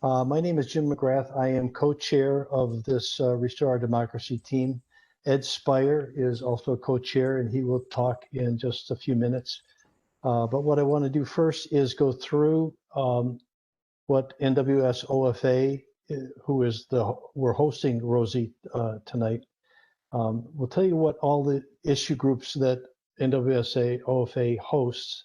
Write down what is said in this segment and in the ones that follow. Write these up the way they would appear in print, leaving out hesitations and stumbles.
My name is Jim McGrath. I am co-chair of this Restore Our Democracy team. Ed Spire is also co-chair, and he will talk in just a few minutes. But what I want to do first is go through what NWSOFA, we're hosting Rosie tonight. We'll tell you what all the issue groups that NWSOFA hosts.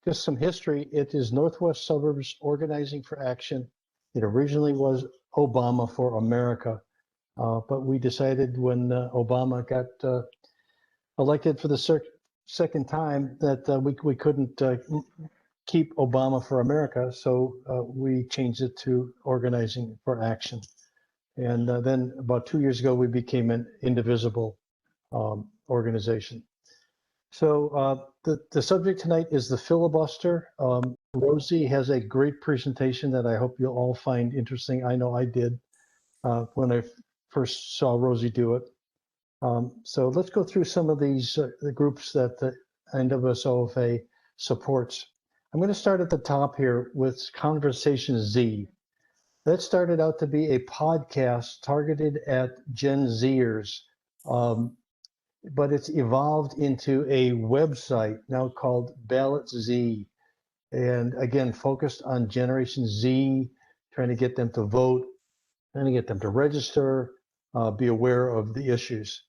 Just some history. It is Northwest Suburbs Organizing for Action. It originally was Obama for America, but we decided when Obama got elected for the second time that we couldn't keep Obama for America, so we changed it to Organizing for Action. And then about 2 years ago, we became an indivisible organization. So the subject tonight is the filibuster. Rosie has a great presentation that I hope you'll all find interesting. I know I did when I first saw Rosie do it. So let's go through some of these the groups that the NWSOFA supports. I'm going to start at the top here with Conversation Z. That started out to be a podcast targeted at Gen Zers. But it's evolved into a website now called Ballot Z, and again focused on Generation Z, trying to get them to vote, trying to get them to register, be aware of the issues.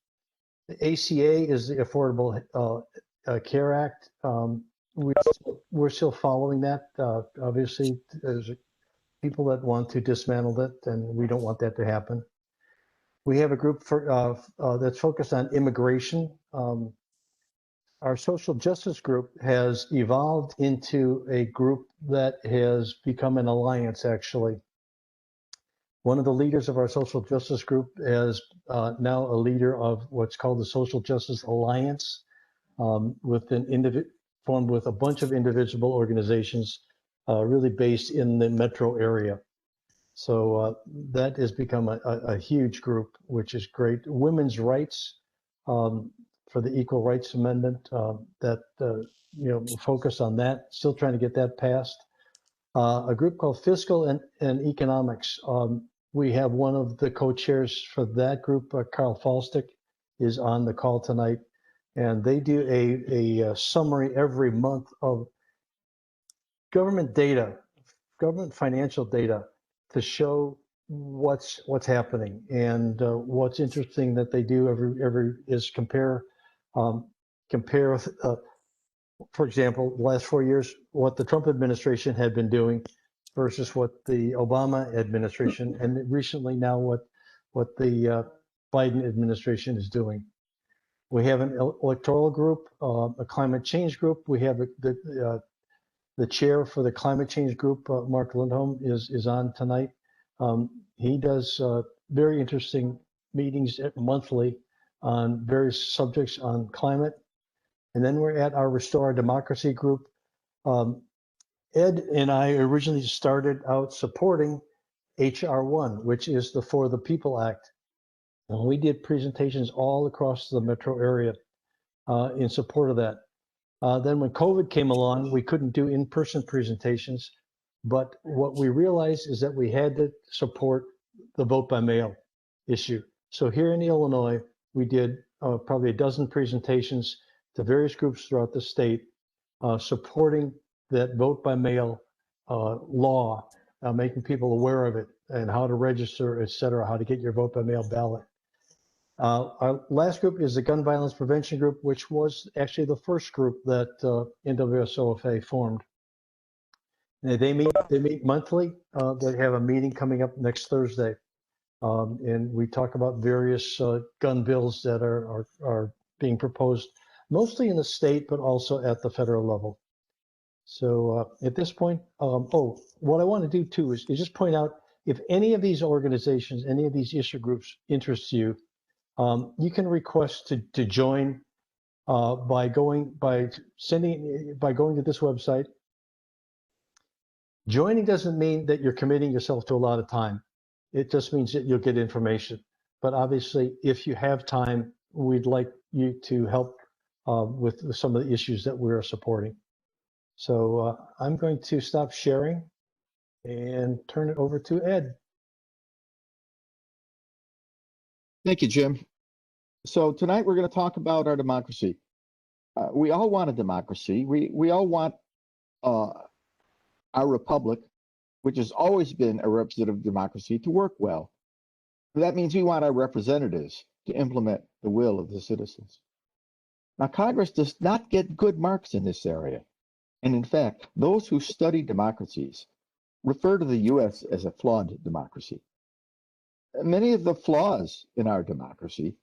The ACA is the Affordable Care Act. We're still following that. Obviously, there's people that want to dismantle it, and we don't want that to happen. We have a group that's focused on immigration. Our social justice group has evolved into a group that has become an alliance, actually. One of the leaders of our social justice group is now a leader of what's called the Social Justice Alliance, formed with a bunch of indivisible organizations really based in the metro area. So that has become a huge group, which is great. Women's rights for the Equal Rights Amendment, focus on that, still trying to get that passed. A group called Fiscal and Economics. We have one of the co-chairs for that group, Carl Falstick, is on the call tonight. And they do a summary every month of government data, government financial data, to show what's happening. And what's interesting that they do every is compare, for example, the last 4 years, what the Trump administration had been doing versus what the Obama administration, and recently now what the Biden administration is doing. We have an electoral group, a climate change group. We have the chair for the climate change group, Mark Lindholm, is on tonight. He does very interesting meetings monthly on various subjects on climate. And then we're at our Restore Our Democracy group. Ed and I originally started out supporting HR 1, which is the For the People Act. And we did presentations all across the metro area in support of that. Then when COVID came along, we couldn't do in-person presentations. But what we realized is that we had to support the vote by mail issue. So here in Illinois, we did probably a dozen presentations to various groups throughout the state supporting that vote by mail law, making people aware of it and how to register, et cetera, how to get your vote by mail ballot. Our last group is the Gun Violence Prevention Group, which was actually the first group that NWSOFA formed. They meet monthly. They have a meeting coming up next Thursday, and we talk about various gun bills that are being proposed, mostly in the state, but also at the federal level. So at this point, what I want to do too is just point out, if any of these organizations, any of these issue groups interests you, you can request to join by going to this website. Joining doesn't mean that you're committing yourself to a lot of time. It just means that you'll get information. But obviously, if you have time, we'd like you to help with some of the issues that we're supporting. So I'm going to stop sharing. and turn it over to Ed. Thank you, Jim. So tonight we're going to talk about our democracy. We all want a democracy. We all want our republic, which has always been a representative democracy, to work well. That means we want our representatives to implement the will of the citizens. Now, Congress does not get good marks in this area. And in fact, those who study democracies refer to the U.S. as a flawed democracy. Many of the flaws in our democracy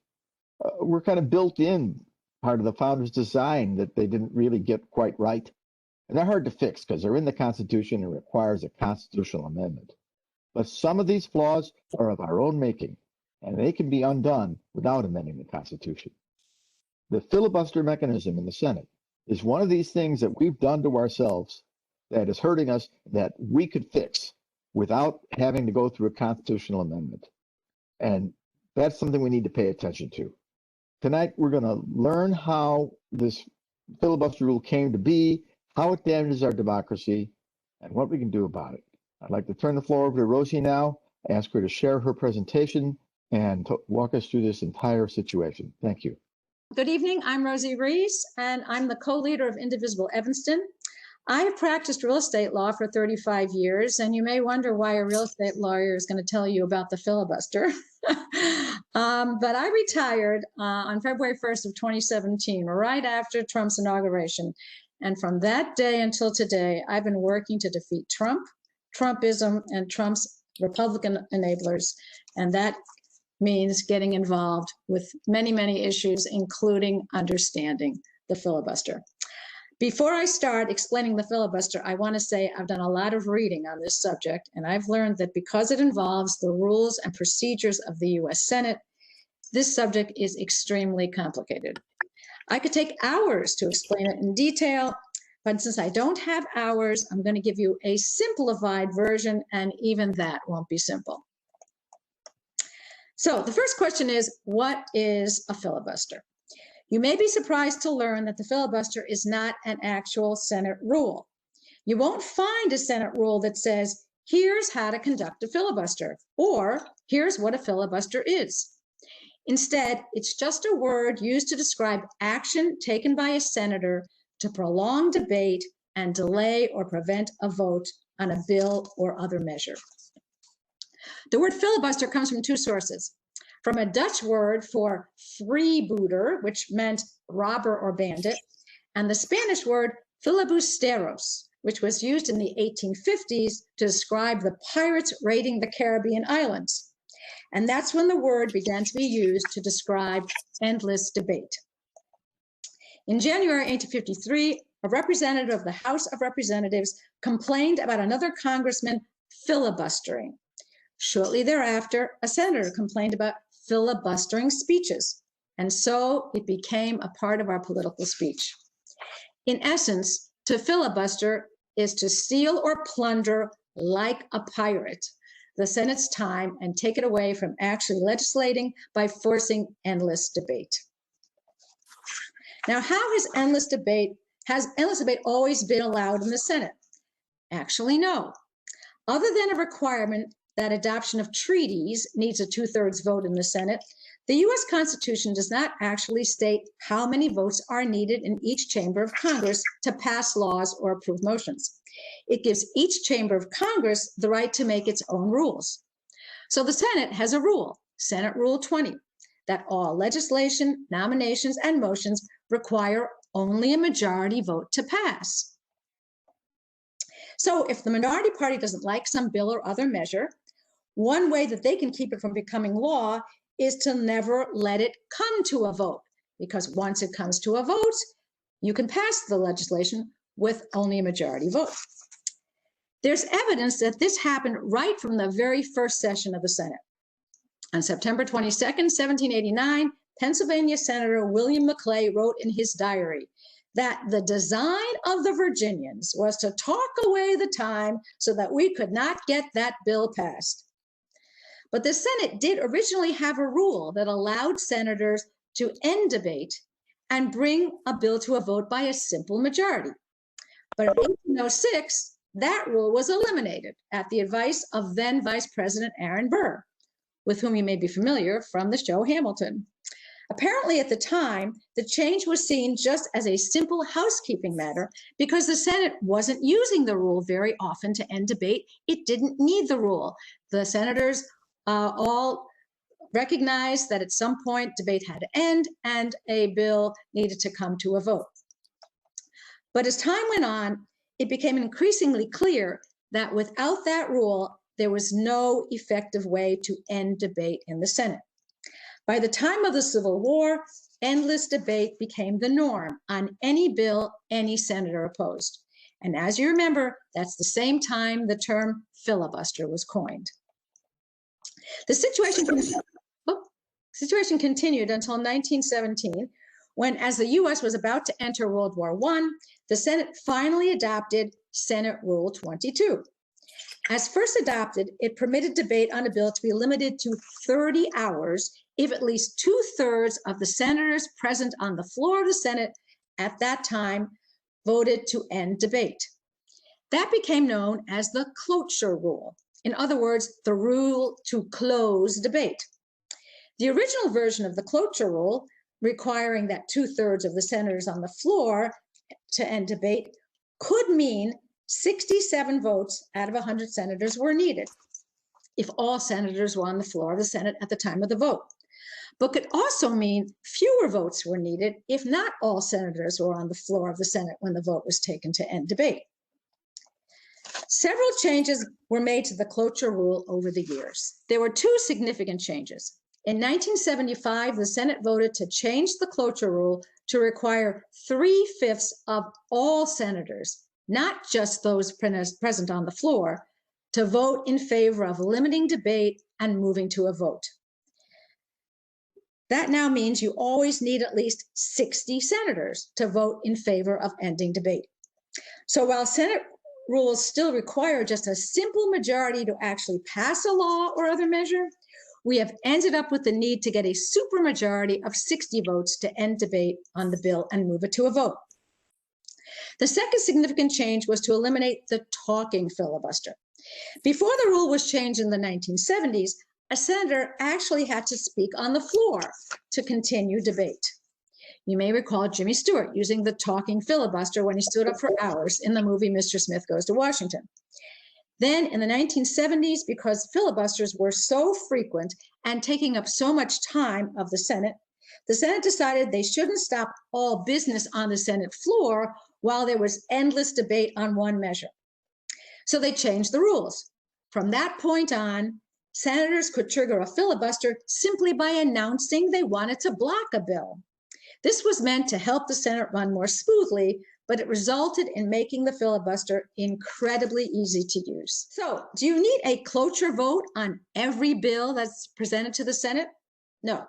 were kind of built in, part of the founders' design that they didn't really get quite right. And they're hard to fix because they're in the Constitution and requires a constitutional amendment. But some of these flaws are of our own making, and they can be undone without amending the Constitution. The filibuster mechanism in the Senate is one of these things that we've done to ourselves that is hurting us that we could fix without having to go through a constitutional amendment. And that's something we need to pay attention to. Tonight, we're going to learn how this filibuster rule came to be, how it damages our democracy, and what we can do about it. I'd like to turn the floor over to Rosie now, ask her to share her presentation and to walk us through this entire situation. Thank you. Good evening. I'm Rosie Rees, and I'm the co-leader of Indivisible Evanston. I have practiced real estate law for 35 years, and you may wonder why a real estate lawyer is going to tell you about the filibuster. But I retired on February 1st of 2017, right after Trump's inauguration. And from that day until today, I've been working to defeat Trump, Trumpism, and Trump's Republican enablers. And that means getting involved with many, many issues, including understanding the filibuster. Before I start explaining the filibuster, I want to say I've done a lot of reading on this subject, and I've learned that because it involves the rules and procedures of the U.S. Senate, this subject is extremely complicated. I could take hours to explain it in detail, but since I don't have hours, I'm going to give you a simplified version, and even that won't be simple. So the first question is, what is a filibuster? You may be surprised to learn that the filibuster is not an actual Senate rule. You won't find a Senate rule that says, here's how to conduct a filibuster, or here's what a filibuster is. Instead, it's just a word used to describe action taken by a senator to prolong debate and delay or prevent a vote on a bill or other measure. The word filibuster comes from two sources. From a Dutch word for freebooter, which meant robber or bandit, and the Spanish word filibusteros, which was used in the 1850s to describe the pirates raiding the Caribbean islands. And that's when the word began to be used to describe endless debate. In January 1853, a representative of the House of Representatives complained about another congressman filibustering. Shortly thereafter, a senator complained about filibustering speeches, and so it became a part of our political speech. In essence, to filibuster is to steal or plunder like a pirate the Senate's time and take it away from actually legislating by forcing endless debate. Now, how has endless debate always been allowed in the Senate? Actually, no. Other than a requirement that adoption of treaties needs a 2/3 vote in the Senate, the U.S. Constitution does not actually state how many votes are needed in each chamber of Congress to pass laws or approve motions. It gives each chamber of Congress the right to make its own rules. So the Senate has a rule, Senate Rule 20, that all legislation, nominations, and motions require only a majority vote to pass. So if the minority party doesn't like some bill or other measure, one way that they can keep it from becoming law is to never let it come to a vote, because once it comes to a vote, you can pass the legislation with only a majority vote. There's evidence that this happened right from the very first session of the Senate. On September 22nd, 1789, Pennsylvania Senator William McClay wrote in his diary that the design of the Virginians was to talk away the time so that we could not get that bill passed. But the Senate did originally have a rule that allowed senators to end debate and bring a bill to a vote by a simple majority. But in 1806, that rule was eliminated at the advice of then Vice President Aaron Burr, with whom you may be familiar from the show Hamilton. Apparently, at the time, the change was seen just as a simple housekeeping matter because the Senate wasn't using the rule very often to end debate. It didn't need the rule. The senators all recognized that at some point debate had to end and a bill needed to come to a vote. But as time went on, it became increasingly clear that without that rule, there was no effective way to end debate in the Senate. By the time of the Civil War, endless debate became the norm on any bill any senator opposed. And as you remember, that's the same time the term filibuster was coined. The situation continued until 1917, when, as the U.S. was about to enter World War I, the Senate finally adopted Senate Rule 22. As first adopted, it permitted debate on a bill to be limited to 30 hours if at least 2/3 of the senators present on the floor of the Senate at that time voted to end debate. That became known as the Cloture Rule. In other words, the rule to close debate. The original version of the Cloture Rule, requiring that 2/3 of the senators on the floor to end debate, could mean 67 votes out of 100 senators were needed if all senators were on the floor of the Senate at the time of the vote, but could also mean fewer votes were needed if not all senators were on the floor of the Senate when the vote was taken to end debate. Several changes were made to the Cloture Rule over the years. There were two significant changes. In 1975, the Senate voted to change the Cloture Rule to require 3/5 of all senators, not just those present on the floor, to vote in favor of limiting debate and moving to a vote. That now means you always need at least 60 senators to vote in favor of ending debate. So while Senate rules still require just a simple majority to actually pass a law or other measure, we have ended up with the need to get a supermajority of 60 votes to end debate on the bill and move it to a vote. The second significant change was to eliminate the talking filibuster. Before the rule was changed in the 1970s, a senator actually had to speak on the floor to continue debate. You may recall Jimmy Stewart using the talking filibuster when he stood up for hours in the movie Mr. Smith Goes to Washington. Then in the 1970s, because filibusters were so frequent and taking up so much time of the Senate decided they shouldn't stop all business on the Senate floor while there was endless debate on one measure. So they changed the rules. From that point on, senators could trigger a filibuster simply by announcing they wanted to block a bill. This was meant to help the Senate run more smoothly, but it resulted in making the filibuster incredibly easy to use. So, do you need a cloture vote on every bill that's presented to the Senate? No.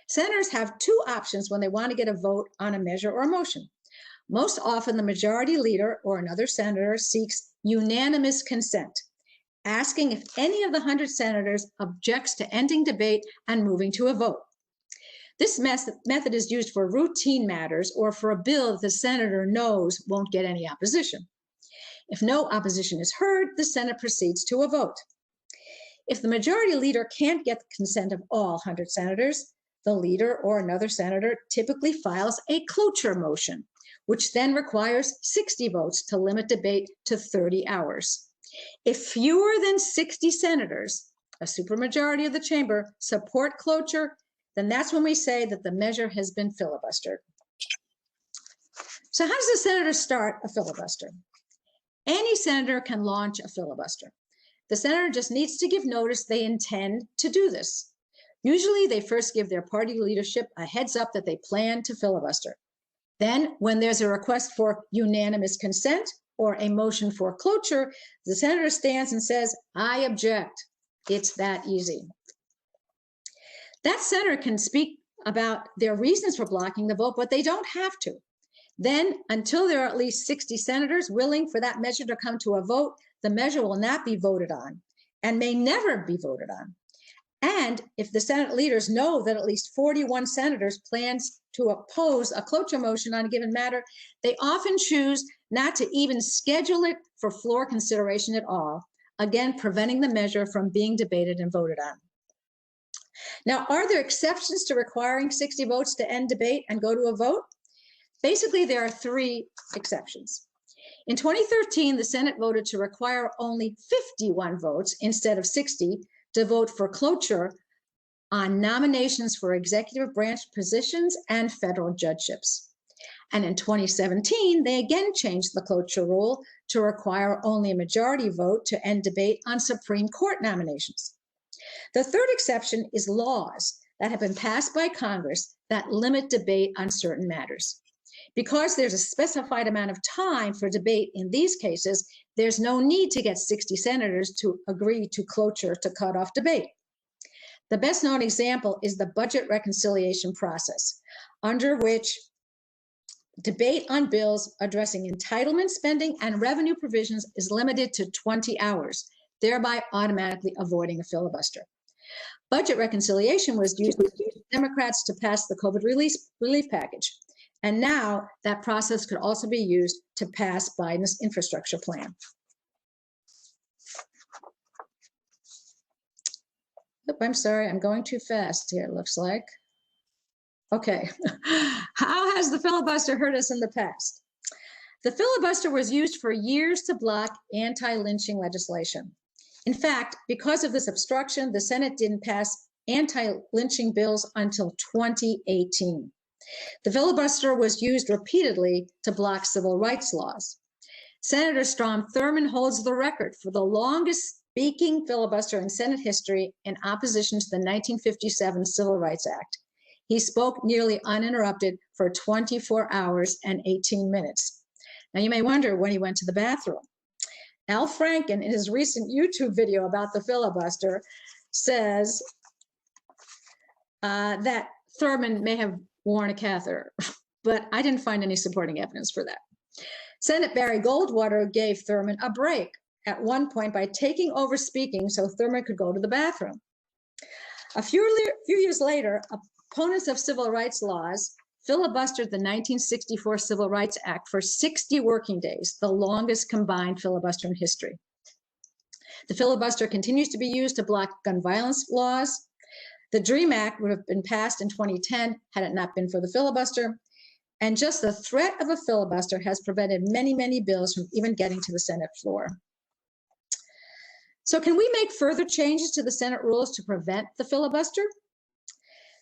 Senators have two options when they want to get a vote on a measure or a motion. Most often, the majority leader or another senator seeks unanimous consent, asking if any of the 100 senators objects to ending debate and moving to a vote. This method is used for routine matters or for a bill that the senator knows won't get any opposition. If no opposition is heard, the Senate proceeds to a vote. If the majority leader can't get the consent of all 100 senators, the leader or another senator typically files a cloture motion, which then requires 60 votes to limit debate to 30 hours. If fewer than 60 senators, a supermajority of the chamber, support cloture, then that's when we say that the measure has been filibustered. So how does a senator start a filibuster? Any senator can launch a filibuster. The senator just needs to give notice they intend to do this. Usually they first give their party leadership a heads up that they plan to filibuster. Then when there's a request for unanimous consent or a motion for cloture, the senator stands and says, "I object." It's that easy. That senator can speak about their reasons for blocking the vote, but they don't have to. Then, until there are at least 60 senators willing for that measure to come to a vote, the measure will not be voted on and may never be voted on. And if the Senate leaders know that at least 41 senators plans to oppose a cloture motion on a given matter, they often choose not to even schedule it for floor consideration at all, again, preventing the measure from being debated and voted on. Now, are there exceptions to requiring 60 votes to end debate and go to a vote? Basically, there are 3 exceptions. In 2013, the Senate voted to require only 51 votes instead of 60 to vote for cloture on nominations for executive branch positions and federal judgeships. And in 2017, they again changed the cloture rule to require only a majority vote to end debate on Supreme Court nominations. The 3rd exception is laws that have been passed by Congress that limit debate on certain matters. Because there's a specified amount of time for debate in these cases, there's no need to get 60 senators to agree to cloture to cut off debate. The best known example is the budget reconciliation process, under which debate on bills addressing entitlement spending and revenue provisions is limited to 20 hours, thereby automatically avoiding a filibuster. Budget reconciliation was used by Democrats to pass the COVID relief package. And now that process could also be used to pass Biden's infrastructure plan. Oop, I'm sorry, I'm going too fast here, it looks like. Okay, how has the filibuster hurt us in the past? The filibuster was used for years to block anti-lynching legislation. In fact, because of this obstruction, the Senate didn't pass anti-lynching bills until 2018. The filibuster was used repeatedly to block civil rights laws. Senator Strom Thurmond holds the record for the longest speaking filibuster in Senate history in opposition to the 1957 Civil Rights Act. He spoke nearly uninterrupted for 24 hours and 18 minutes. Now you may wonder when he went to the bathroom. Al Franken, in his recent YouTube video about the filibuster, says that Thurmond may have worn a catheter, but I didn't find any supporting evidence for that. Senate Barry Goldwater gave Thurmond a break at one point by taking over speaking so Thurmond could go to the bathroom. A few years later, opponents of civil rights laws filibustered the 1964 Civil Rights Act for 60 working days, the longest combined filibuster in history. The filibuster continues to be used to block gun violence laws. The DREAM Act would have been passed in 2010 had it not been for the filibuster. And just the threat of a filibuster has prevented many, many bills from even getting to the Senate floor. So can we make further changes to the Senate rules to prevent the filibuster?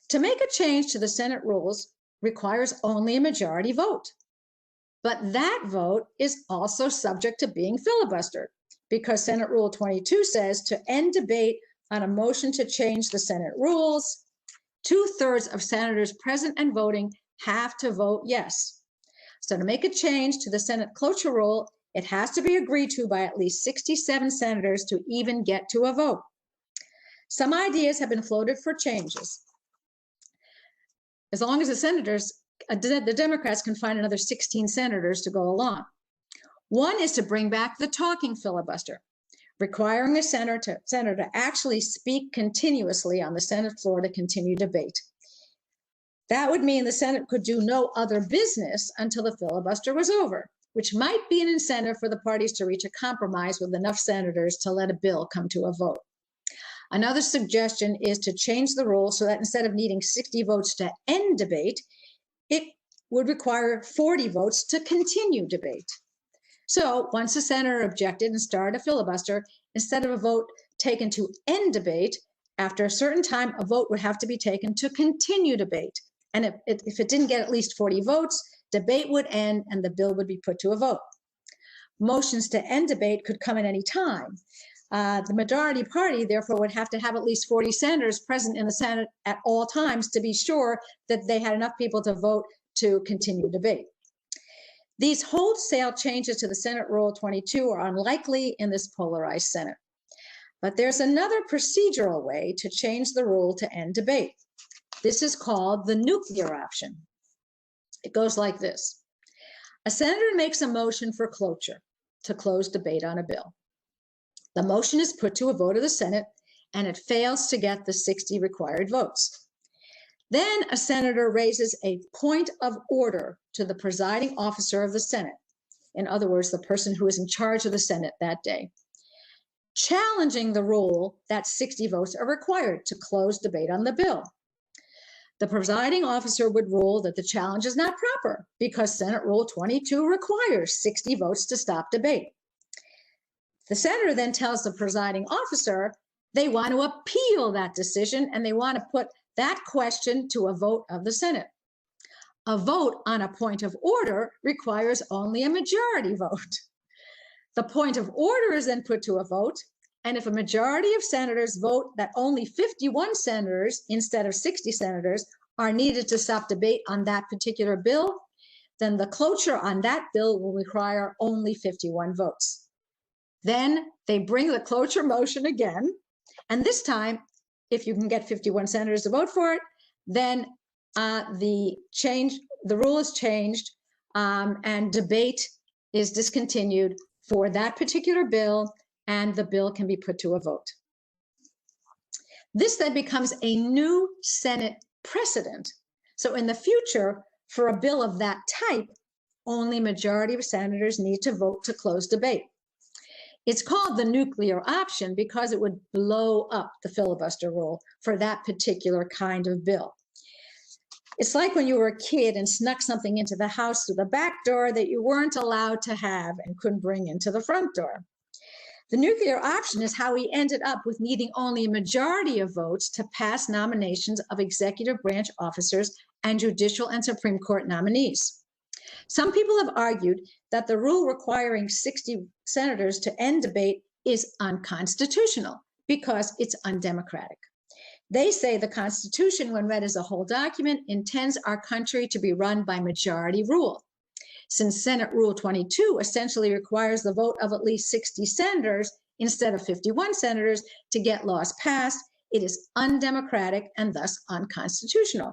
To make a change to the Senate rules requires only a majority vote. But that vote is also subject to being filibustered because Senate Rule 22 says to end debate on a motion to change the Senate rules, 2/3 of senators present and voting have to vote yes. So to make a change to the Senate cloture rule, it has to be agreed to by at least 67 senators to even get to a vote. Some ideas have been floated for changes. As long as the Democrats can find another 16 senators to go along. One is to bring back the talking filibuster, requiring a senator to actually speak continuously on the Senate floor to continue debate. That would mean the Senate could do no other business until the filibuster was over, which might be an incentive for the parties to reach a compromise with enough senators to let a bill come to a vote. Another suggestion is to change the rule so that instead of needing 60 votes to end debate, it would require 40 votes to continue debate. So once a senator objected and started a filibuster, instead of a vote taken to end debate, after a certain time, a vote would have to be taken to continue debate. And if it didn't get at least 40 votes, debate would end and the bill would be put to a vote. Motions to end debate could come at any time. The majority party, therefore, would have to have at least 40 senators present in the Senate at all times to be sure that they had enough people to vote to continue debate. These wholesale changes to the Senate Rule 22 are unlikely in this polarized Senate. But there's another procedural way to change the rule to end debate. This is called the nuclear option. It goes like this. A senator makes a motion for cloture to close debate on a bill. The motion is put to a vote of the Senate and it fails to get the 60 required votes. Then a senator raises a point of order to the presiding officer of the Senate. in other words, the person who is in charge of the Senate that day, challenging the rule that 60 votes are required to close debate on the bill. The presiding officer would rule that the challenge is not proper because Senate Rule 22 requires 60 votes to stop debate. The senator then tells the presiding officer they want to appeal that decision and they want to put that question to a vote of the Senate. A vote on a point of order requires only a majority vote. The point of order is then put to a vote, and if a majority of senators vote that only 51 senators instead of 60 senators are needed to stop debate on that particular bill, then the cloture on that bill will require only 51 votes. Then they bring the cloture motion again, and this time, if you can get 51 senators to vote for it, then the rule is changed and debate is discontinued for that particular bill, and the bill can be put to a vote. This then becomes a new Senate precedent. So in the future, for a bill of that type, only majority of senators need to vote to close debate. It's called the nuclear option because it would blow up the filibuster rule for that particular kind of bill. It's like when you were a kid and snuck something into the house through the back door that you weren't allowed to have and couldn't bring into the front door. The nuclear option is how we ended up with needing only a majority of votes to pass nominations of executive branch officers and judicial and Supreme Court nominees. Some people have argued that the rule requiring 60 senators to end debate is unconstitutional because it's undemocratic. They say the Constitution, when read as a whole document, intends our country to be run by majority rule. Since Senate Rule 22 essentially requires the vote of at least 60 senators instead of 51 senators to get laws passed, it is undemocratic and thus unconstitutional.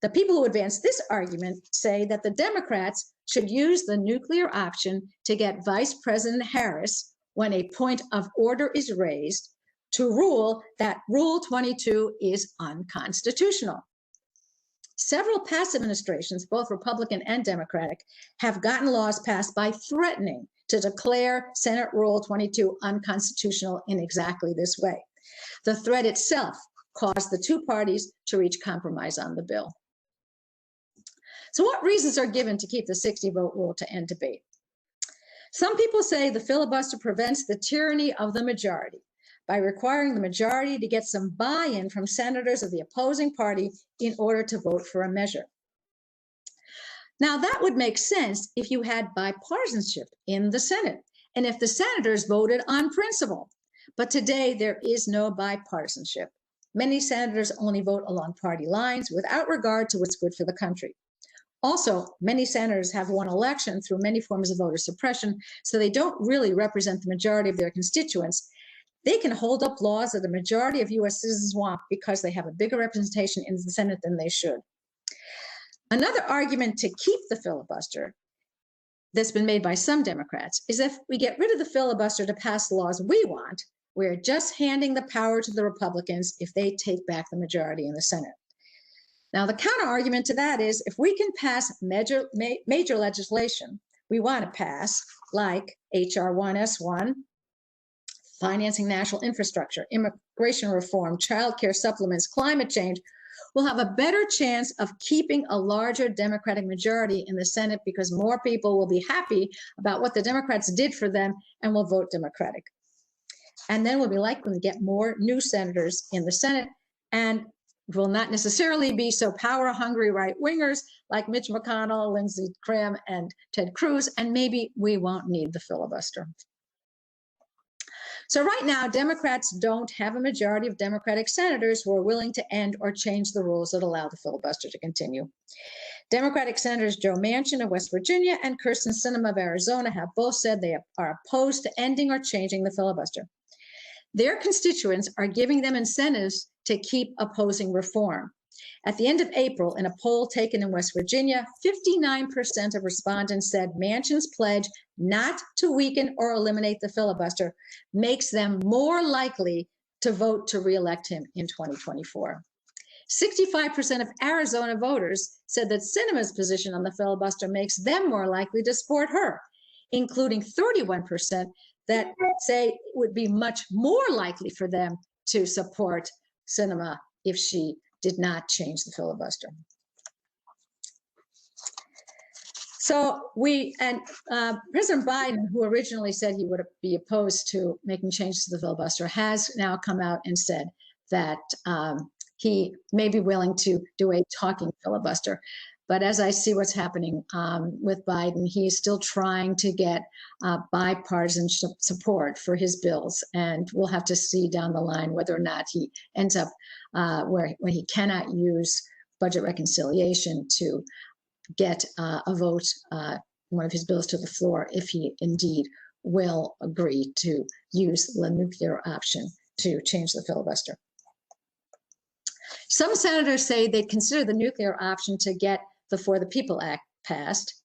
The people who advance this argument say that the Democrats should use the nuclear option to get Vice President Harris, when a point of order is raised, to rule that Rule 22 is unconstitutional. Several past administrations, both Republican and Democratic, have gotten laws passed by threatening to declare Senate Rule 22 unconstitutional in exactly this way. The threat itself caused the two parties to reach compromise on the bill. So what reasons are given to keep the 60-vote rule to end debate? Some people say the filibuster prevents the tyranny of the majority by requiring the majority to get some buy-in from senators of the opposing party in order to vote for a measure. Now, that would make sense if you had bipartisanship in the Senate and if the senators voted on principle. But today, there is no bipartisanship. Many senators only vote along party lines without regard to what's good for the country. Also, many senators have won election through many forms of voter suppression, so they don't really represent the majority of their constituents. They can hold up laws that the majority of U.S. citizens want because they have a bigger representation in the Senate than they should. Another argument to keep the filibuster that's been made by some Democrats is if we get rid of the filibuster to pass the laws we want, we're just handing the power to the Republicans if they take back the majority in the Senate. Now, the counter argument to that is if we can pass major legislation we want to pass, like H.R. 1S1, financing national infrastructure, immigration reform, child care supplements, climate change, we'll have a better chance of keeping a larger Democratic majority in the Senate because more people will be happy about what the Democrats did for them and will vote Democratic. And then we'll be likely to get more new senators in the Senate and will not necessarily be so power-hungry right-wingers like Mitch McConnell, Lindsey Graham, and Ted Cruz, and maybe we won't need the filibuster. So right now, Democrats don't have a majority of Democratic senators who are willing to end or change the rules that allow the filibuster to continue. Democratic Senators Joe Manchin of West Virginia and Kyrsten Sinema of Arizona have both said they are opposed to ending or changing the filibuster. Their constituents are giving them incentives to keep opposing reform. At the end of April, in a poll taken in West Virginia, 59% of respondents said Manchin's pledge not to weaken or eliminate the filibuster makes them more likely to vote to reelect him in 2024. 65% of Arizona voters said that Sinema's position on the filibuster makes them more likely to support her. including 31% that say it would be much more likely for them to support Sinema if she did not change the filibuster. So President Biden, who originally said he would be opposed to making changes to the filibuster, has now come out and said that he may be willing to do a talking filibuster. But as I see what's happening with Biden, he's still trying to get bipartisan support for his bills. And we'll have to see down the line whether or not he ends up where he cannot use budget reconciliation to get a vote, one of his bills to the floor, if he indeed will agree to use the nuclear option to change the filibuster. Some senators say they consider the nuclear option to get the For the People Act passed.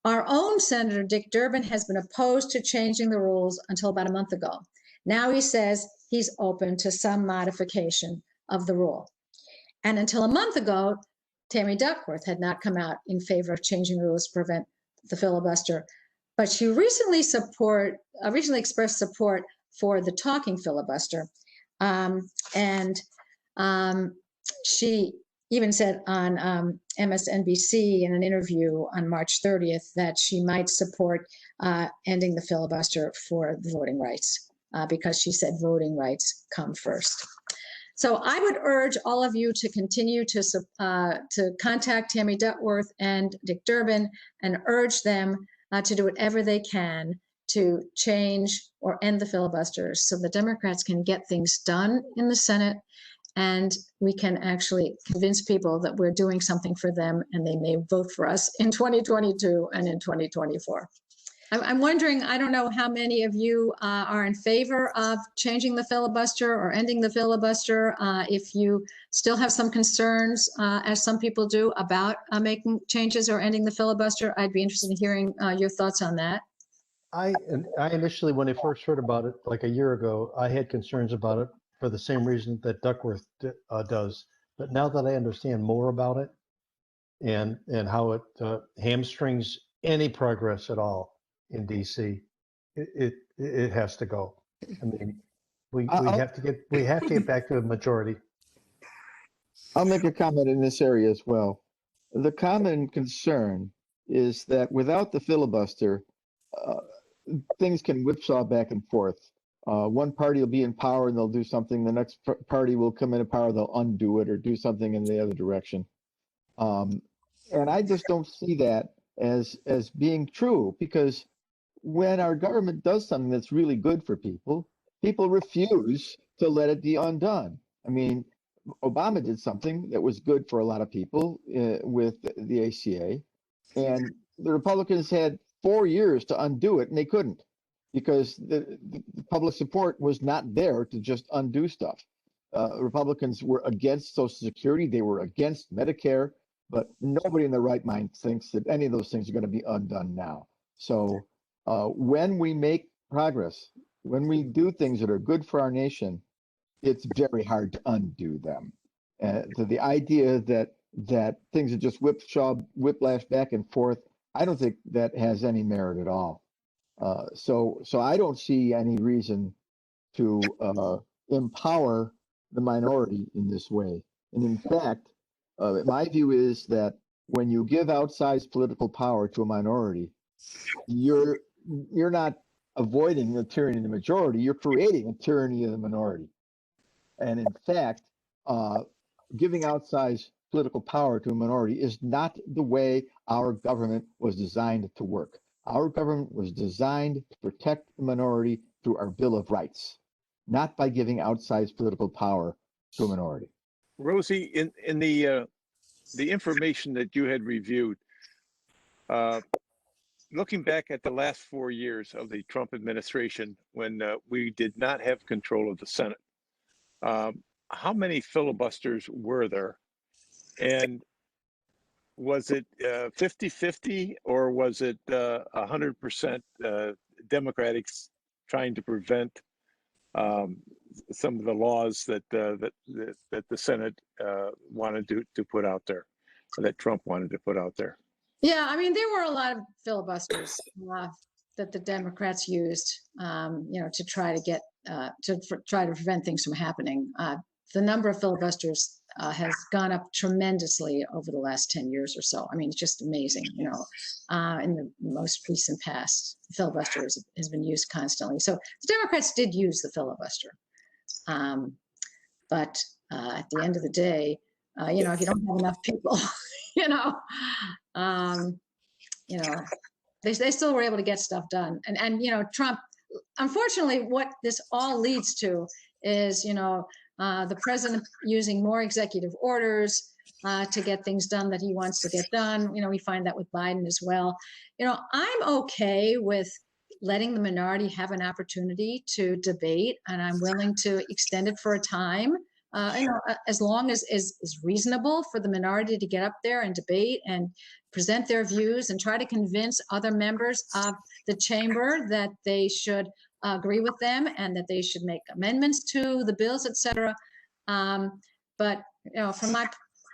Our own Senator Dick Durbin has been opposed to changing the rules until about a month ago. Now he says he's open to some modification of the rule. And until a month ago, Tammy Duckworth had not come out in favor of changing rules to prevent the filibuster, but she recently expressed support for the talking filibuster. She even said on MSNBC in an interview on March 30th that she might support ending the filibuster for the voting rights because she said voting rights come first. So I would urge all of you to continue to contact Tammy Duckworth and Dick Durbin and urge them to do whatever they can to change or end the filibuster so the Democrats can get things done in the Senate and we can actually convince people that we're doing something for them and they may vote for us in 2022 and in 2024. I'm wondering, I don't know how many of you are in favor of changing the filibuster or ending the filibuster. If you still have some concerns, as some people do, about making changes or ending the filibuster, I'd be interested in hearing your thoughts on that. I initially, when I first heard about it, like a year ago, I had concerns about it for the same reason that Duckworth does. But now that I understand more about it and how it hamstrings any progress at all in DC, it has to go. I mean, we have to get back to a majority. I'll make a comment in this area as well. The common concern is that without the filibuster, things can whipsaw back and forth. One party will be in power and they'll do something. The next party will come into power, they'll undo it or do something in the other direction. And I just don't see that as being true, because when our government does something that's really good for people, people refuse to let it be undone. I mean, Obama did something that was good for a lot of people with the ACA, and the Republicans had 4 years to undo it, and they couldn't because the public support was not there to just undo stuff. Republicans were against Social Security, they were against Medicare, but nobody in their right mind thinks that any of those things are going to be undone now. So when we make progress, when we do things that are good for our nation, it's very hard to undo them. So the idea that things are just whiplash back and forth, I don't think that has any merit at all. So I don't see any reason to empower the minority in this way. And in fact, my view is that when you give outsized political power to a minority, you're not avoiding the tyranny of the majority, you're creating a tyranny of the minority. And in fact, giving outsized political power to a minority is not the way our government was designed to work. Our government was designed to protect the minority through our Bill of Rights, not by giving outsized political power to a minority. Rosie, in the information that you had reviewed, looking back at the last 4 years of the Trump administration, when we did not have control of the Senate, how many filibusters were there? And was it 50-50 or was it 100% Democrats trying to prevent some of the laws that the Senate wanted to put out there, or that Trump wanted to put out there? Yeah, I mean, there were a lot of filibusters. that the Democrats used, to try to get try to prevent things from happening. The number of filibusters has gone up tremendously over the last 10 years or so. I mean, it's just amazing. In the most recent past, the filibuster has been used constantly. So the Democrats did use the filibuster, but at the end of the day, if you don't have enough people, they still were able to get stuff done. And Trump, unfortunately, what this all leads to is, the president using more executive orders to get things done that he wants to get done. We find that with Biden as well. I'm okay with letting the minority have an opportunity to debate, and I'm willing to extend it for a time, as long as is reasonable for the minority to get up there and debate and present their views and try to convince other members of the chamber that they should agree with them and that they should make amendments to the bills, etc. But from my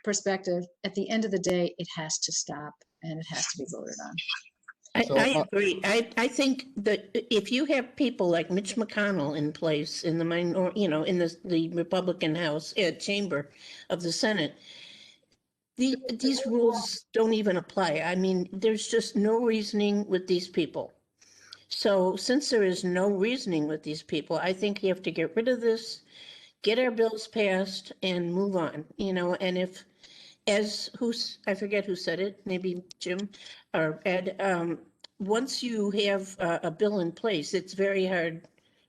perspective, at the end of the day, it has to stop and it has to be voted on. I agree. I think that if you have people like Mitch McConnell in place in the in the Republican House chamber of the Senate, these rules don't even apply. I mean, there's just no reasoning with these people. So since there is no reasoning with these people, I think you have to get rid of this, get our bills passed, and move on. And if, I forget who said it, maybe Jim or Ed, once you have a bill in place, it's very hard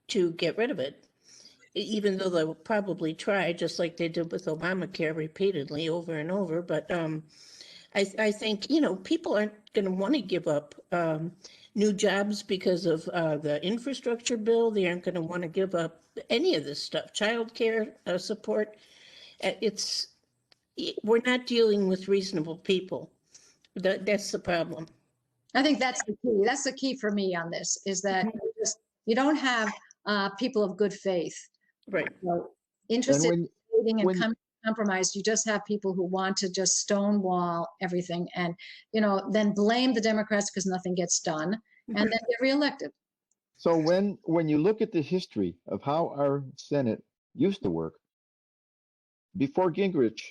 to get rid of it, even though they'll probably try, just like they did with Obamacare repeatedly over and over. But I think, people aren't going to want to give up new jobs because of the infrastructure bill. They aren't going to want to give up any of this stuff, childcare support. We're not dealing with reasonable people. That's the problem. I think that's the key. That's the key for me on this, is that you don't have people of good faith, right? Interested in debating and coming to compromise. You just have people who want to just stonewall everything, and then blame the Democrats because nothing gets done, and then get reelected. So when you look at the history of how our Senate used to work before Gingrich,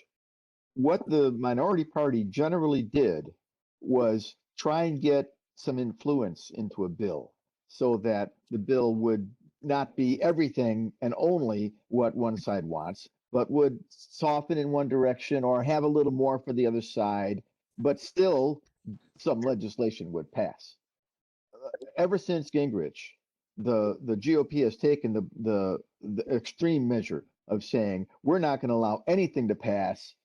what the minority party generally did was try and get some influence into a bill so that the bill would not be everything and only what one side wants, but would soften in one direction or have a little more for the other side, but still some legislation would pass. Ever since Gingrich, the GOP has taken the extreme measure of saying we're not going to allow anything to pass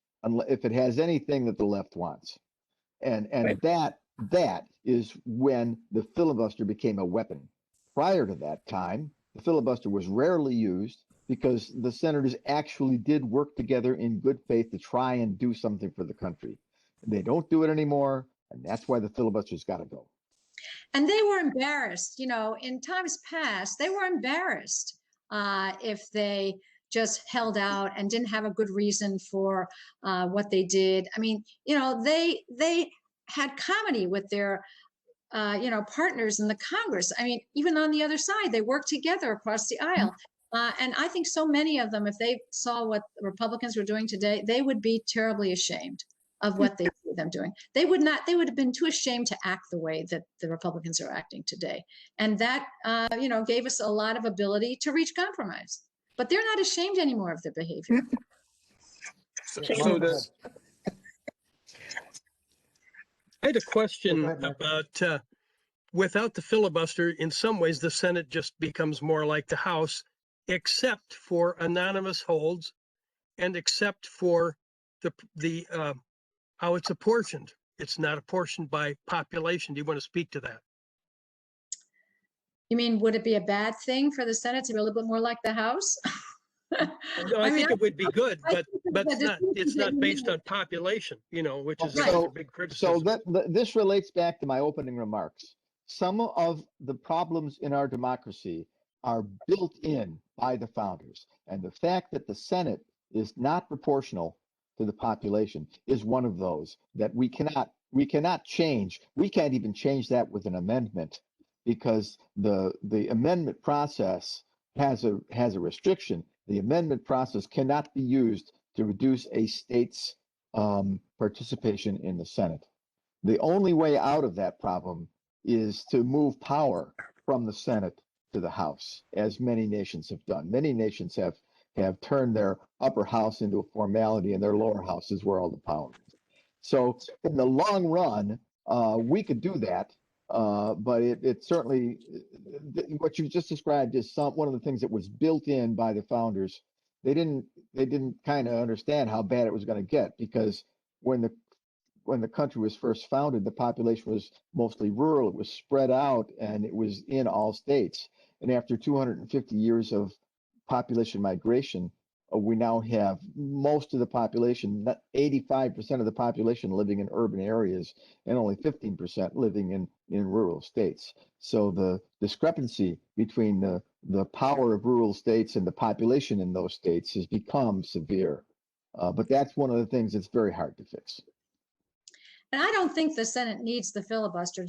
if it has anything that the left wants, and right. That is when the filibuster became a weapon. Prior to that time, the filibuster was rarely used because the senators actually did work together in good faith to try and do something for the country. They don't do it anymore, and that's why the filibuster's got to go. And they were embarrassed, in times past, they were embarrassed if they just held out and didn't have a good reason for what they did. I mean, they had comedy with their, partners in the Congress. I mean, even on the other side, they worked together across the aisle. And I think so many of them, if they saw what the Republicans were doing today, they would be terribly ashamed of what they see them doing. They would have been too ashamed to act the way that the Republicans are acting today. And that, gave us a lot of ability to reach compromise. But they're not ashamed anymore of their behavior. I had a question about without the filibuster, in some ways, the Senate just becomes more like the House, except for anonymous holds and except for the how it's apportioned. It's not apportioned by population. Do you want to speak to that? You mean, would it be a bad thing for the Senate to be a little bit more like the House? No, I think it would be good, but it's not based on population, which is a big criticism. So this relates back to my opening remarks. Some of the problems in our democracy are built in by the founders, and the fact that the Senate is not proportional to the population is one of those that we cannot change. We can't even change that with an amendment. because the amendment process has a restriction. The amendment process cannot be used to reduce a state's participation in the Senate. The only way out of that problem is to move power from the Senate to the House, as many nations have done. Many nations have turned their upper house into a formality, and their lower house is where all the power is. So in the long run, we could do that, but it certainly, what you just described is one of the things that was built in by the founders. They didn't kind of understand how bad it was going to get, because when the country was first founded, the population was mostly rural. It was spread out, and it was in all states. And after 250 years of population migration, we now have most of the population, 85% of the population living in urban areas, and only 15% living in rural states. So the discrepancy between the power of rural states and the population in those states has become severe. But that's one of the things that's very hard to fix. And I don't think the Senate needs the filibuster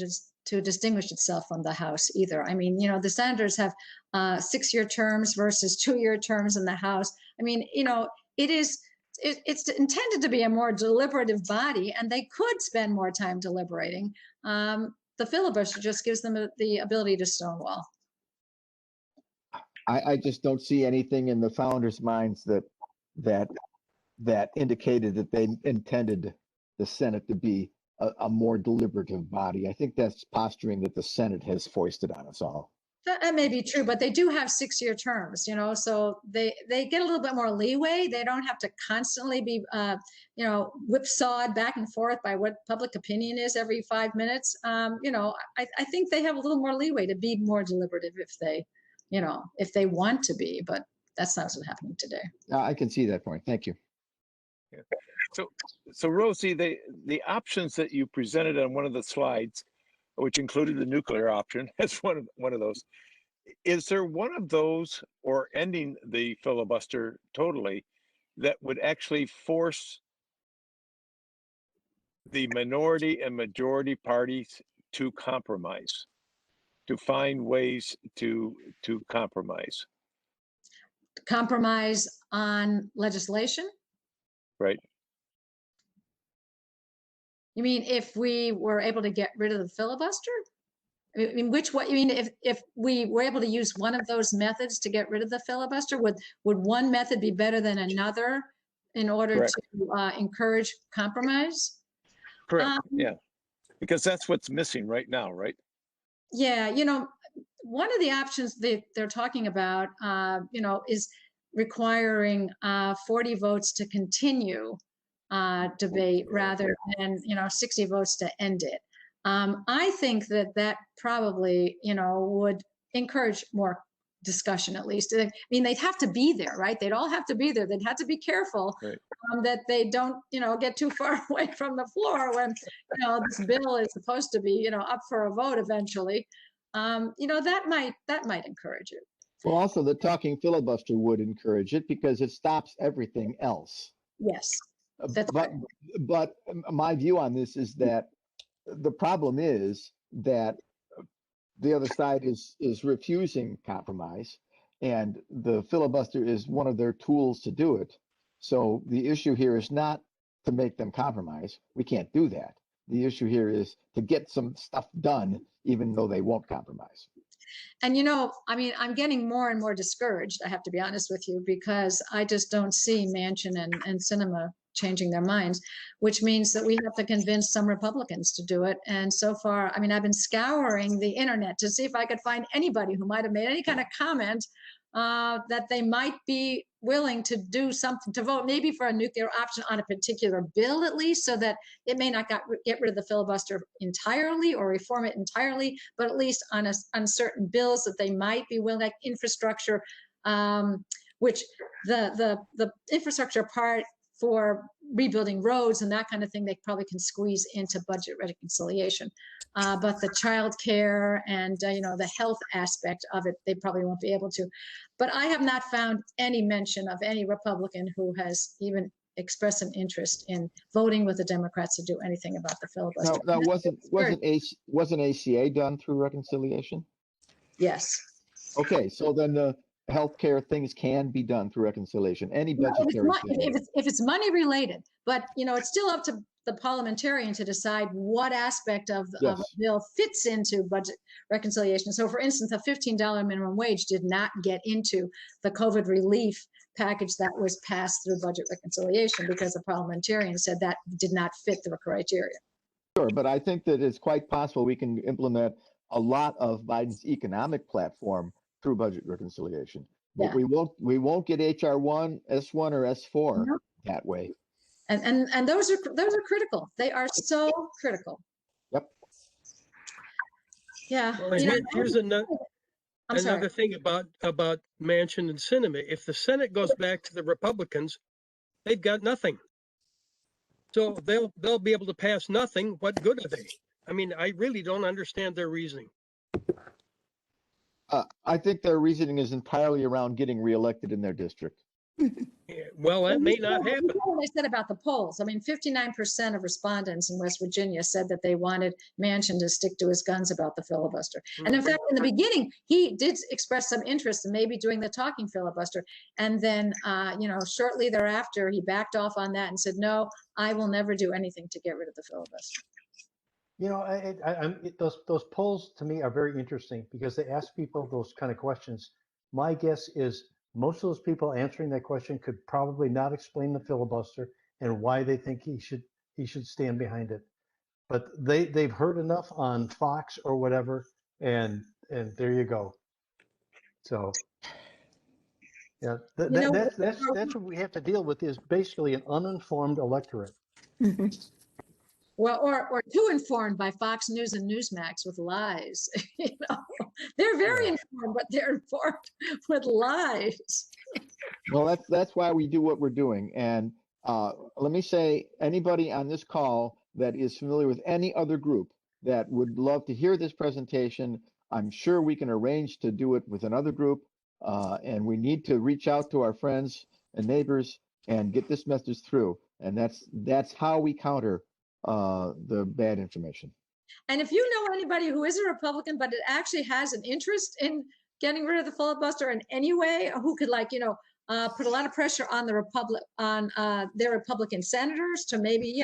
to distinguish itself from the House either. I mean, the senators have 6-year terms versus 2-year terms in the House. I mean, it's intended to be a more deliberative body, and they could spend more time deliberating. The filibuster just gives them the ability to stonewall. I just don't see anything in the founders' minds that indicated that they intended the Senate to be a more deliberative body. I think that's posturing that the Senate has foisted on us all. That may be true, but they do have 6-year terms, so they get a little bit more leeway. They don't have to constantly be, whipsawed back and forth by what public opinion is every 5 minutes. I think they have a little more leeway to be more deliberative if they want to be, but that's not what's happening today. I can see that point. Thank you. Yeah. So Rosie, the options that you presented on one of the slides, which included the nuclear option, as one of those, is there one of those, or ending the filibuster totally, that would actually force the minority and majority parties to compromise, to find ways to compromise? Compromise on legislation? Right. You mean if we were able to get rid of the filibuster? I mean, if we were able to use one of those methods to get rid of the filibuster, would one method be better than another in order Correct. to encourage compromise? Correct. Yeah, because that's what's missing right now, right? Yeah, one of the options that they're talking about, is requiring 40 votes to continue debate rather than 60 votes to end it. I think that probably would encourage more discussion, at least. I mean, they'd have to be there, right? They'd all have to be there. They'd have to be careful, right, that they don't get too far away from the floor when this bill is supposed to be up for a vote eventually. That might encourage it. Well, also the talking filibuster would encourage it because it stops everything else. Yes. But my view on this is that the problem is that the other side is refusing compromise, and the filibuster is one of their tools to do it. So the issue here is not to make them compromise. We can't do that. The issue here is to get some stuff done, even though they won't compromise. And I'm getting more and more discouraged, I have to be honest with you, because I just don't see Manchin and Sinema changing their minds, which means that we have to convince some Republicans to do it. And so far, I've been scouring the internet to see if I could find anybody who might have made any kind of comment that they might be willing to do something, to vote maybe for a nuclear option on a particular bill, at least, so that it may not get rid of the filibuster entirely or reform it entirely, but at least on certain bills that they might be willing, like infrastructure, which the infrastructure part for rebuilding roads and that kind of thing, they probably can squeeze into budget reconciliation. But the child care and, the health aspect of it, they probably won't be able to. But I have not found any mention of any Republican who has even express an interest in voting with the Democrats to do anything about the filibuster. Now wasn't ACA done through reconciliation? Yes. Okay, so then the healthcare things can be done through reconciliation. Any budgetary thing. If it's money related, but it's still up to the parliamentarian to decide what aspect of a bill fits into budget reconciliation. So, for instance, a $15 minimum wage did not get into the COVID relief package that was passed through budget reconciliation because the parliamentarian said that did not fit the criteria. Sure, but I think that it's quite possible we can implement a lot of Biden's economic platform through budget reconciliation. But we won't get HR1, S1, or S4 that way. And those are critical. They are so critical. Yep. Yeah. Well, here's another thing about Manchin and Sinema. If the Senate goes back to the Republicans, they've got nothing. So they'll be able to pass nothing. What good are they? I mean, I really don't understand their reasoning. I think their reasoning is entirely around getting reelected in their district. Yeah, well, that may not happen. What they said about the polls. I mean, 59% of respondents in West Virginia said that they wanted Manchin to stick to his guns about the filibuster. And in fact, in the beginning, he did express some interest in maybe doing the talking filibuster. And then, shortly thereafter, he backed off on that and said, no, I will never do anything to get rid of the filibuster. Those polls to me are very interesting because they ask people those kind of questions. My guess is most of those people answering that question could probably not explain the filibuster and why they think he should stand behind it. But they've heard enough on Fox or whatever, and there you go. So yeah, that's what we have to deal with, is basically an uninformed electorate. Mm-hmm. Well, or too informed by Fox News and Newsmax with lies. They're very informed, but they're informed with lies. Well, that's why we do what we're doing. And let me say, anybody on this call that is familiar with any other group that would love to hear this presentation, I'm sure we can arrange to do it with another group. And we need to reach out to our friends and neighbors and get this message through. And that's how we counter the bad information. And if you know anybody who is a Republican, but it actually has an interest in getting rid of the filibuster in any way, who could put a lot of pressure on their Republican senators to maybe,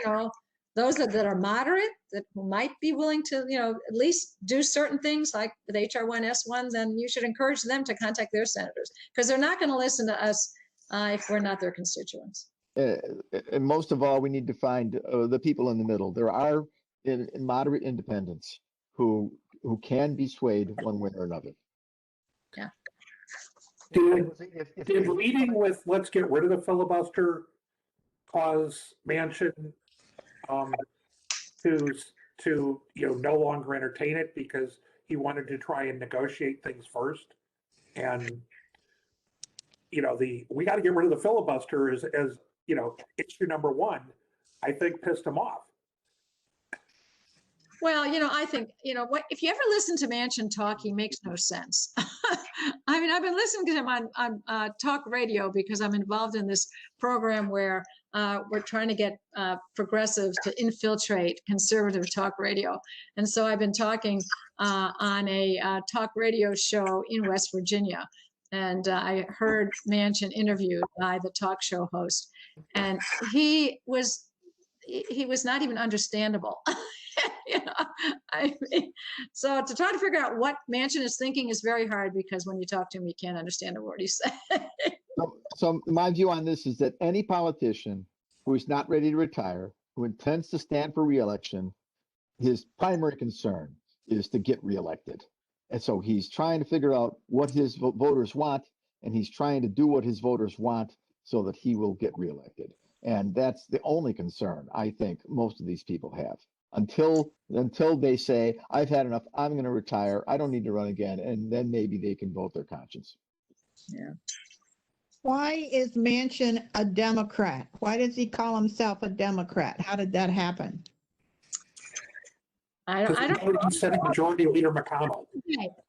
those that are moderate, that might be willing to, at least do certain things like with HR1S1, then you should encourage them to contact their senators, because they're not going to listen to us if we're not their constituents. And most of all, we need to find the people in the middle. There are moderate independents who can be swayed one way or another. Yeah. Did leading with "let's get rid of the filibuster" cause Manchin to no longer entertain it because he wanted to try and negotiate things first? And we got to get rid of the filibuster as issue number one, I think pissed him off. Well, I think, if you ever listen to Manchin talk, he makes no sense. I mean, I've been listening to him on talk radio because I'm involved in this program where we're trying to get progressives to infiltrate conservative talk radio. And so I've been talking on a talk radio show in West Virginia. And I heard Manchin interviewed by the talk show host, and he was not even understandable. So to try to figure out what Manchin is thinking is very hard, because when you talk to him, you can't understand a word he's saying. So my view on this is that any politician who is not ready to retire, who intends to stand for re-election, his primary concern is to get reelected. And so he's trying to figure out what his voters want, and he's trying to do what his voters want so that he will get reelected. And that's the only concern I think most of these people have. Until they say, I've had enough, I'm going to retire, I don't need to run again, and then maybe they can vote their conscience. Yeah. Why is Manchin a Democrat? Why does he call himself a Democrat? How did that happen? I don't Senate Majority Leader McConnell.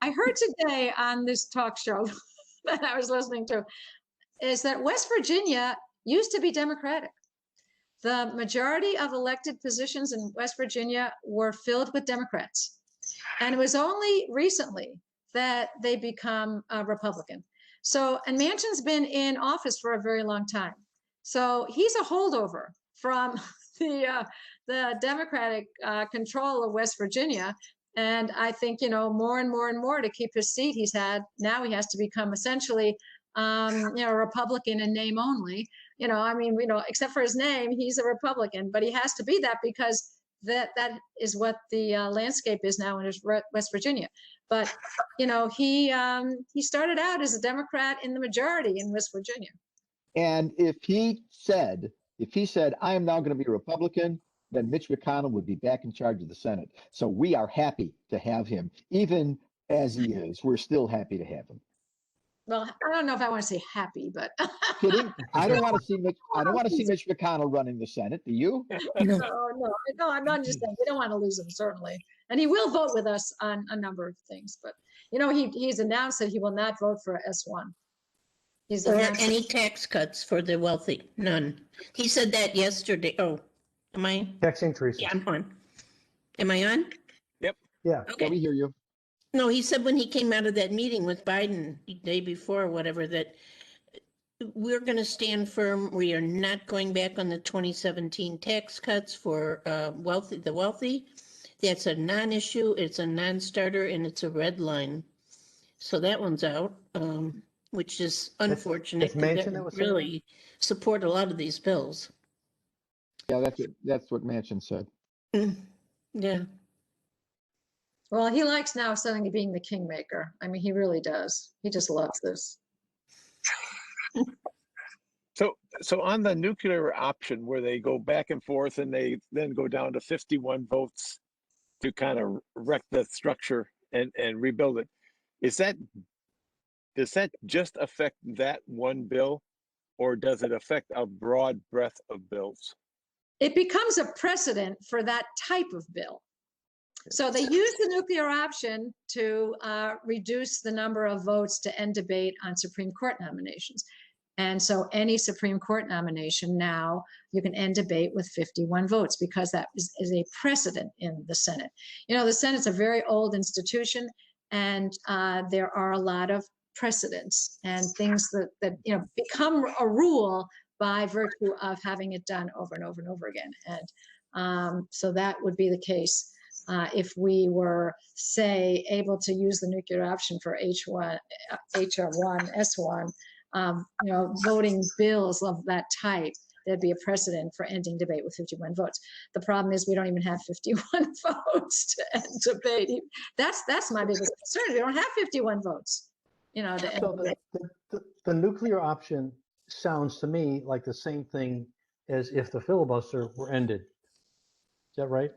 I heard today on this talk show that I was listening to is that West Virginia used to be Democratic. the majority of elected positions in West Virginia were filled with Democrats. And it was only recently that they become Republican. So, and Manchin's been in office for a very long time. So he's a holdover from the Democratic control of West Virginia. And I think, more and more and more to keep his seat now he has to become essentially, Republican in name only. Except for his name, he's a Republican, but he has to be that because that is what the landscape is now in West Virginia. But, he started out as a Democrat in the majority in West Virginia. And if he said, I am now going to be a Republican, then Mitch McConnell would be back in charge of the Senate. So we are happy to have him. Even as he is, we're still happy to have him. Well, I don't know if I want to say happy, but Kidding? I don't want to see Mitch McConnell running the Senate. Do you? no, I'm not just saying we don't want to lose him, certainly. And he will vote with us on a number of things, but he's announced that he will not vote for S1. Or any tax cuts for the wealthy. None. He said that yesterday. Oh, am I? Tax increases. Yeah, I'm on. Am I on? Yep. Yeah. Yeah, Okay. we hear you. No, he said when he came out of that meeting with Biden the day before or whatever, that we're going to stand firm. We are not going back on the 2017 tax cuts for the wealthy. That's a non-issue. It's a non-starter, and it's a red line. So that one's out, which is unfortunate. It's Manchin That that would was saying really support a lot of these bills. Yeah, that's what Manchin said. Yeah. Well, he likes now suddenly being the kingmaker. I mean, he really does. He just loves this. So on the nuclear option where they go back and forth and they then go down to 51 votes to kind of wreck the structure and rebuild it, does that just affect that one bill, or does it affect a broad breadth of bills? It becomes a precedent for that type of bill. So they use the nuclear option to reduce the number of votes to end debate on Supreme Court nominations. And so any Supreme Court nomination now, you can end debate with 51 votes because that is a precedent in the Senate. The Senate's a very old institution, and there are a lot of precedents and things that become a rule by virtue of having it done over and over and over again. And so that would be the case. If we were, say, able to use the nuclear option for HR1, S1, voting bills of that type, there'd be a precedent for ending debate with 51 votes. The problem is we don't even have 51 votes to end debate. That's my biggest concern. We don't have 51 votes, to end debate. The nuclear option sounds to me like the same thing as if the filibuster were ended. Is that right?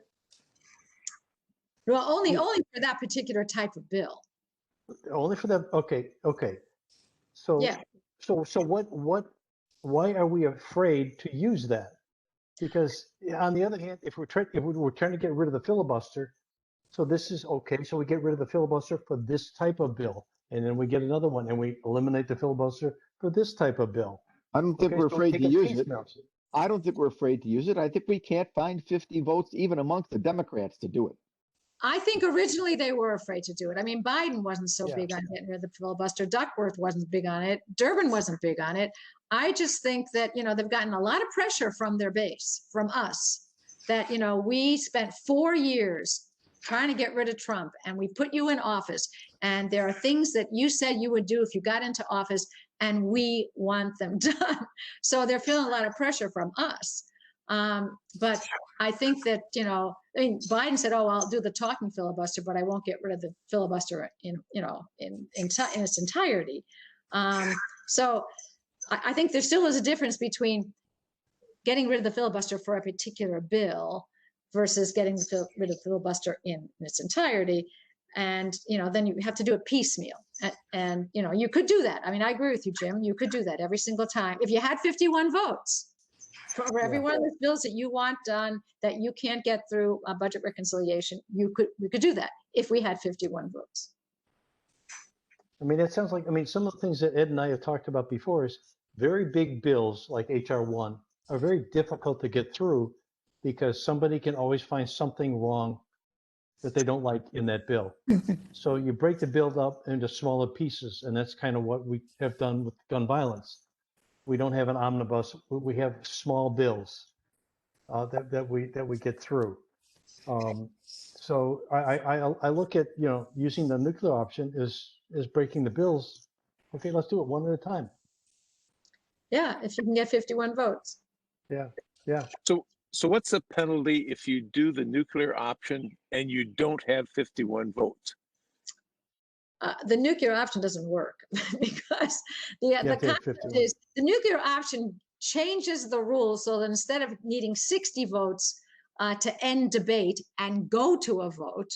Well, only for that particular type of bill. Only for that. Okay. So Yeah. So why are we afraid to use that? Because on the other hand, if we're trying to get rid of the filibuster, so this is okay. So we get rid of the filibuster for this type of bill, and then we get another one, and we eliminate the filibuster for this type of bill. I don't think we're afraid to use it. I don't think we're afraid to use it. I think we can't find 50 votes even amongst the Democrats to do it. I think originally they were afraid to do it. I mean, Biden wasn't so big on getting rid of the filibuster. Duckworth wasn't big on it. Durbin wasn't big on it. I just think that, they've gotten a lot of pressure from their base, from us, that, we spent 4 years trying to get rid of Trump, and we put you in office. And there are things that you said you would do if you got into office, and we want them done. So they're feeling a lot of pressure from us. But I think that, Biden said, "Oh, I'll do the talking filibuster, but I won't get rid of the filibuster in its entirety." So I think there still is a difference between getting rid of the filibuster for a particular bill versus getting rid of the filibuster in its entirety. And, then you have to do it piecemeal. And, you could do that. I mean, I agree with you, Jim. You could do that every single time. If you had 51 votes for every one of those bills that you want done, that you can't get through a budget reconciliation, we could do that if we had 51 votes. I mean, that sounds like, some of the things that Ed and I have talked about before is very big bills like HR1. are very difficult to get through because somebody can always find something wrong that they don't like in that bill. So you break the bill up into smaller pieces, and that's kind of what we have done with gun violence. We don't have an omnibus; we have small bills that we get through. So I look at using the nuclear option is breaking the bills. Okay, let's do it one at a time. Yeah, if you can get 51 votes. Yeah, yeah. So what's the penalty if you do the nuclear option and you don't have 51 votes? The nuclear option doesn't work because the concept is the nuclear option changes the rules so that instead of needing 60 votes to end debate and go to a vote,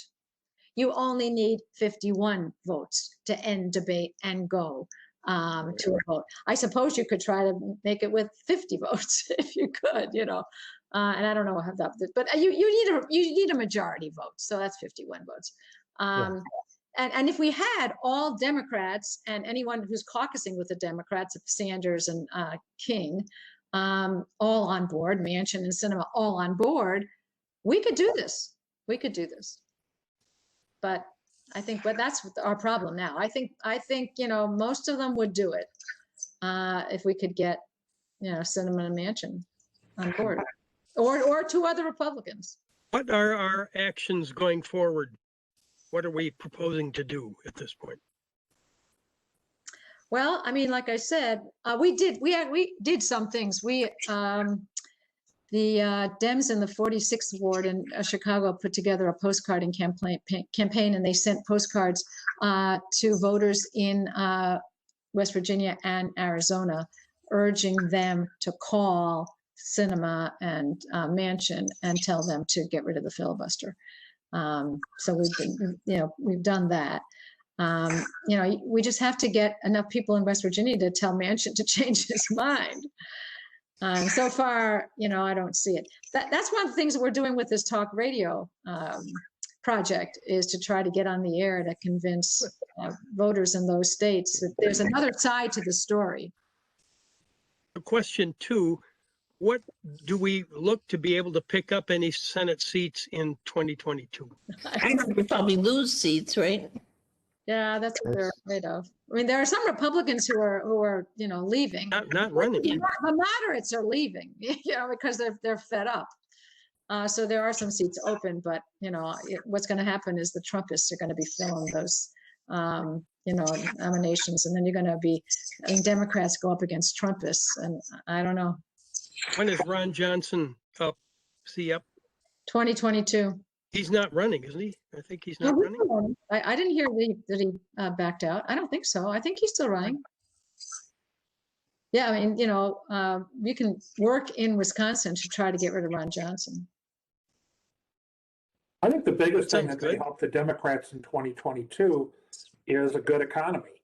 you only need 51 votes to end debate and go to a vote. I suppose you could try to make it with 50 votes if you could, and I don't know how that, but you need a majority vote, so that's 51 votes. And if we had all Democrats and anyone who's caucusing with the Democrats, Sanders and King, all on board, Manchin and Sinema all on board, we could do this. We could do this. But I think, that's our problem now. I think most of them would do it if we could get Sinema and Manchin on board, or two other Republicans. What are our actions going forward? What are we proposing to do at this point? Well, I mean, like I said, we did some things. The Dems in the 46th ward in Chicago put together a postcarding campaign, and they sent postcards to voters in West Virginia and Arizona, urging them to call Sinema and Manchin and tell them to get rid of the filibuster. So we've done that. We just have to get enough people in West Virginia to tell Manchin to change his mind. So far, I don't see it. That's one of the things that we're doing with this talk radio project, is to try to get on the air to convince voters in those states that there's another side to the story. Question 2, what do we look to be able to pick up any Senate seats in 2022? I think we probably lose seats, right? Yeah, that's what they're afraid of. I mean, there are some Republicans who are leaving. Not running. The moderates are leaving, because they're fed up. So there are some seats open, but what's going to happen is the Trumpists are going to be filling those nominations, and then you're going to be Democrats go up against Trumpists, and I don't know. When is Ron Johnson up? Is he up? 2022. He's not running, isn't he? I think he's not running. I didn't hear that he backed out. I don't think so. I think he's still running. Yeah, I mean, you can work in Wisconsin to try to get rid of Ron Johnson. I think the biggest thing that may help the Democrats in 2022 is a good economy.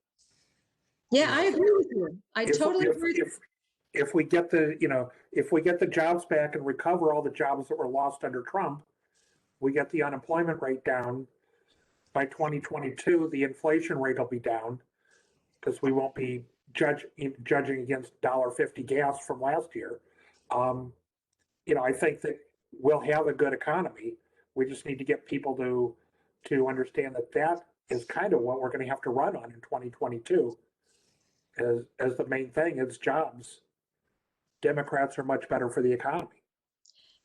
Yeah, I agree with you. I totally agree. If we get the jobs back and recover all the jobs that were lost under Trump, we get the unemployment rate down. By 2022, the inflation rate will be down because we won't be judging against $1.50 gas from last year. I think that we'll have a good economy. We just need to get people to understand that is kind of what we're going to have to run on in 2022 as the main thing is jobs. Democrats are much better for the economy.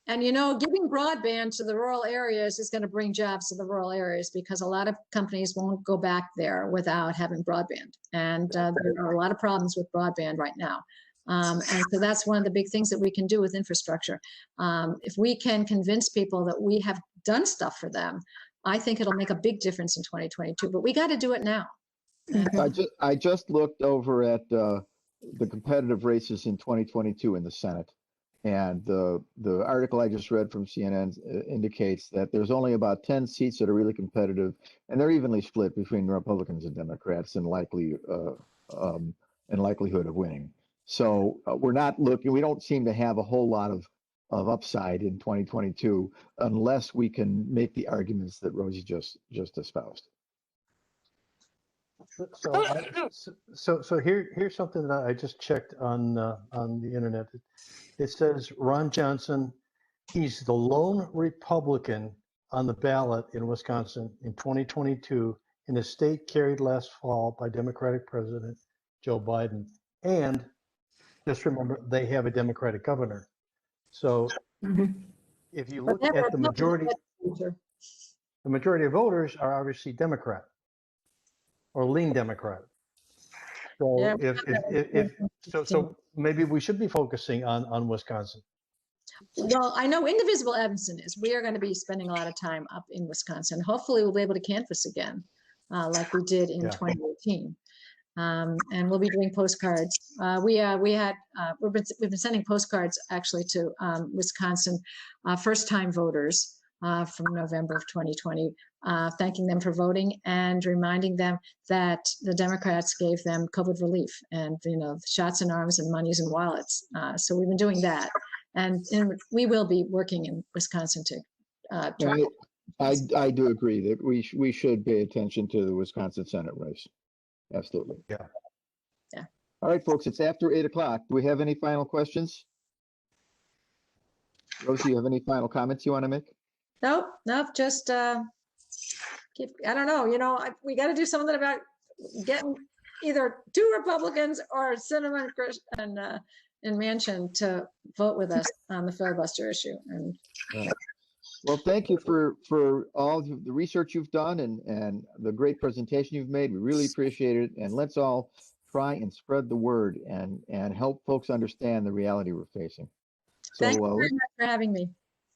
And, giving broadband to the rural areas is going to bring jobs to the rural areas, because a lot of companies won't go back there without having broadband. And there are a lot of problems with broadband right now. And so that's one of the big things that we can do with infrastructure. If we can convince people that we have done stuff for them, I think it'll make a big difference in 2022, but we got to do it now. I just looked over at the competitive races in 2022 in the Senate. And the article I just read from CNN indicates that there's only about 10 seats that are really competitive, and they're evenly split between Republicans and Democrats in likelihood of winning. So we're not looking. We don't seem to have a whole lot of upside in 2022 unless we can make the arguments that Rosie just espoused. Here's something that I just checked on the internet. It says Ron Johnson, he's the lone Republican on the ballot in Wisconsin in 2022 in a state carried last fall by Democratic President Joe Biden. And just remember, they have a Democratic governor. So if you look at the majority of voters are obviously Democrat or lean Democrat. So so maybe we should be focusing on Wisconsin. Well, I know Indivisible Evanston is. We are going to be spending a lot of time up in Wisconsin. Hopefully, we'll be able to canvass again, like we did in 2018. And we'll be doing postcards. We've been sending postcards actually to Wisconsin first-time voters from November of 2020, thanking them for voting and reminding them that the Democrats gave them COVID relief and shots in arms and monies and wallets. So we've been doing that, and we will be working in Wisconsin to. I do agree that we should pay attention to the Wisconsin Senate race. Absolutely. Yeah. All right, folks, it's after 8 o'clock. Do we have any final questions? Rosie, you have any final comments you want to make? Nope. Just I don't know. We got to do something about getting either 2 Republicans or Cinnamon and Manchin to vote with us on the filibuster issue. And well, thank you for all the research you've done and the great presentation you've made. We really appreciate it. And let's all try and spread the word and help folks understand the reality we're facing. So, thank you very much for having me.